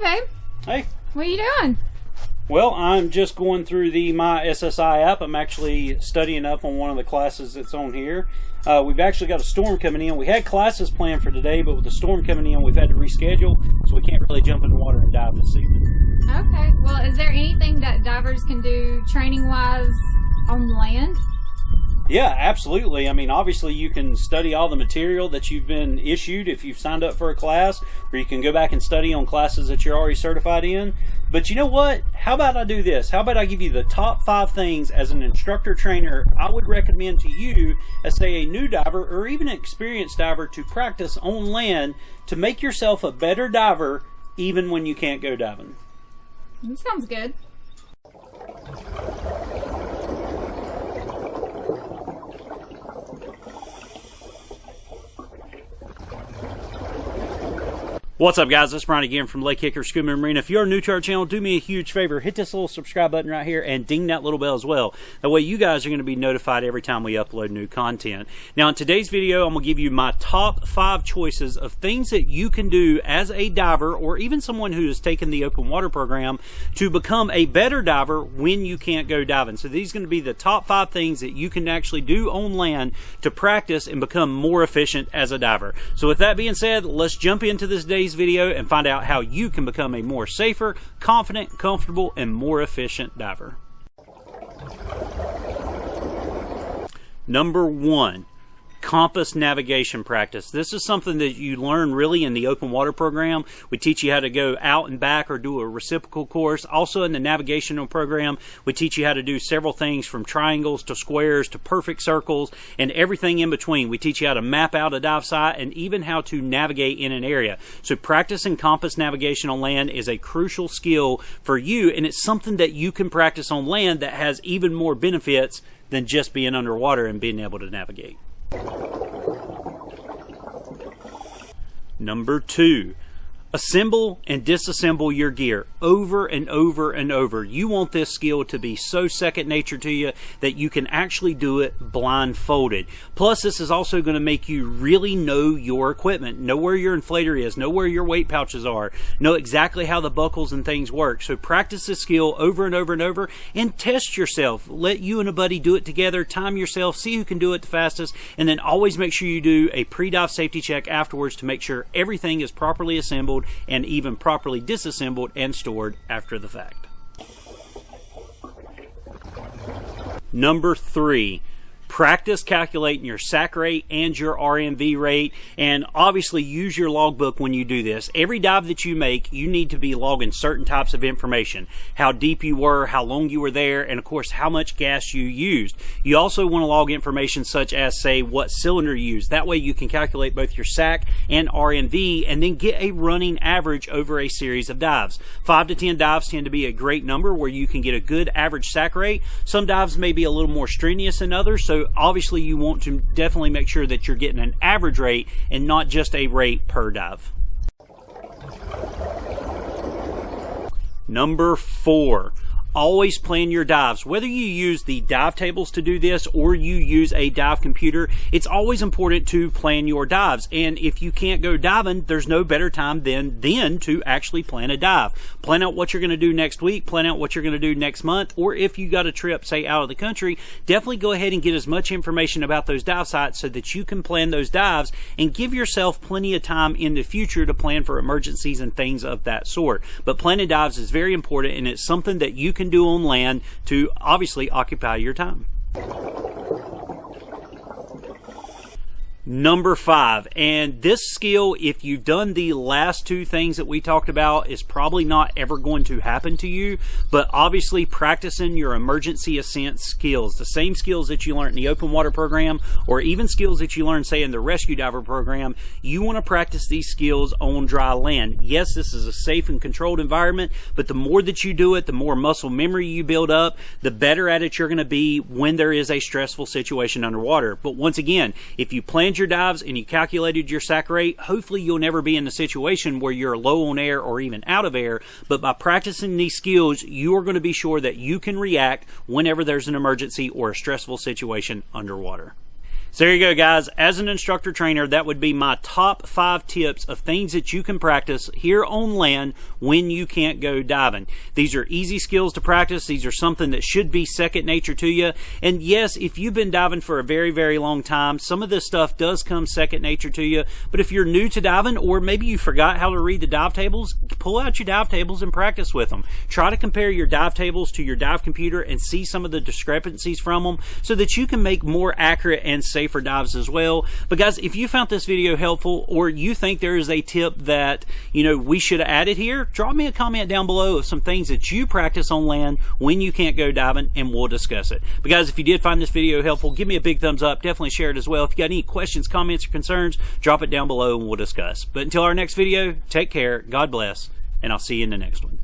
babe. Hey. What are you doing? Well, I'm just going through the My SSI app. I'm actually studying up on one of the classes that's on here. We've actually got a storm coming in. We had classes planned for today, but with the storm coming in, we've had to reschedule, so we can't really jump in the water and dive this evening. Okay. Well, is there anything that divers can do training-wise on land? Yeah, absolutely. I mean, obviously you can study all the material that you've been issued if you've signed up for a class, or you can go back and study on classes that you're already certified in. But you know what? How about I do this? How about I give you the top 5 things as an instructor trainer I would recommend to you as, say, a new diver or even an experienced diver to practice on land to make yourself a better diver even when you can't go diving. That sounds good. What's up, guys? This is Brian again from Lake Hickory Scuba and Marina. If you're new to our channel, do me a huge favor. Hit this little subscribe button right here and ding that little bell as well. That way you guys are going to be notified every time we upload new content. Now, in today's video, I'm going to give you my top 5 choices of things that you can do as a diver or even someone who has taken the open water program to become a better diver when you can't go diving. So these are going to be the top 5 things that you can actually do on land to practice and become more efficient as a diver. So with that being said, let's jump into this day's video and find out how you can become a more safer, confident, comfortable, and more efficient diver. Number 1, compass navigation practice. This is something that you learn really in the open water program. We teach you how to go out and back or do a reciprocal course. Also in the navigational program, we teach you how to do several things from triangles to squares to perfect circles and everything in between. We teach you how to map out a dive site and even how to navigate in an area. So practicing compass navigation on land is a crucial skill for you, and it's something that you can practice on land that has even more benefits than just being underwater and being able to navigate. Number 2, assemble and disassemble your gear over and over and over. You want this skill to be so second nature to you that you can actually do it blindfolded. Plus, this is also going to make you really know your equipment, know where your inflator is, know where your weight pouches are, know exactly how the buckles and things work. So practice this skill over and over and over and test yourself. Let you and a buddy do it together, time yourself, see who can do it the fastest, and then always make sure you do a pre-dive safety check afterwards to make sure everything is properly assembled and even properly disassembled and stored after the fact. Number 3, practice calculating your SAC rate and your RMV rate, and obviously use your logbook when you do this. Every dive that you make, you need to be logging certain types of information. How deep you were, how long you were there, and of course how much gas you used. You also want to log information such as, say, what cylinder you used. That way you can calculate both your SAC and RMV and then get a running average over a series of dives. 5 to 10 dives tend to be a great number where you can get a good average SAC rate. Some dives may be a little more strenuous than others, so obviously you want to definitely make sure that you're getting an average rate and not just a rate per dive. Number 4, always plan your dives. Whether you use the dive tables to do this or you use a dive computer, it's always important to plan your dives. And if you can't go diving, there's no better time than then to actually plan a dive. Plan out what you're going to do next week, plan out what you're going to do next month, or if you got a trip, say, out of the country, definitely go ahead and get as much information about those dive sites so that you can plan those dives and give yourself plenty of time in the future to plan for emergencies and things of that sort. But planning dives is very important, and it's something that you can do on land to obviously occupy your time. Number 5, and this skill, if you've done the last 2 things that we talked about, is probably not ever going to happen to you, but obviously practicing your emergency ascent skills, the same skills that you learned in the open water program or even skills that you learned, say, in the rescue diver program, you want to practice these skills on dry land. Yes, this is a safe and controlled environment, but the more that you do it, the more muscle memory you build up, the better at it you're going to be when there is a stressful situation underwater. But once again, if you plan your dives and you calculated your SAC rate, hopefully you'll never be in a situation where you're low on air or even out of air. But by practicing these skills, you are going to be sure that you can react whenever there's an emergency or a stressful situation underwater. So there you go, guys. As an instructor trainer, that would be my top 5 tips of things that you can practice here on land when you can't go diving. These are easy skills to practice. These are something that should be second nature to you. And yes, if you've been diving for a very, very long time, some of this stuff does come second nature to you. But if you're new to diving, or maybe you forgot how to read the dive tables, pull out your dive tables and practice with them. Try to compare your dive tables to your dive computer and see some of the discrepancies from them so that you can make more accurate and safer dives as well. But guys, if you found this video helpful, or you think there is a tip that we should have added here, drop me a comment down below of some things that you practice on land when you can't go diving, and we'll discuss it. But guys, if you did find this video helpful, give me a big thumbs up. Definitely share it as well. If you got any questions, comments, or concerns, drop it down below and we'll discuss. But until our next video, take care, God bless, and I'll see you in the next one.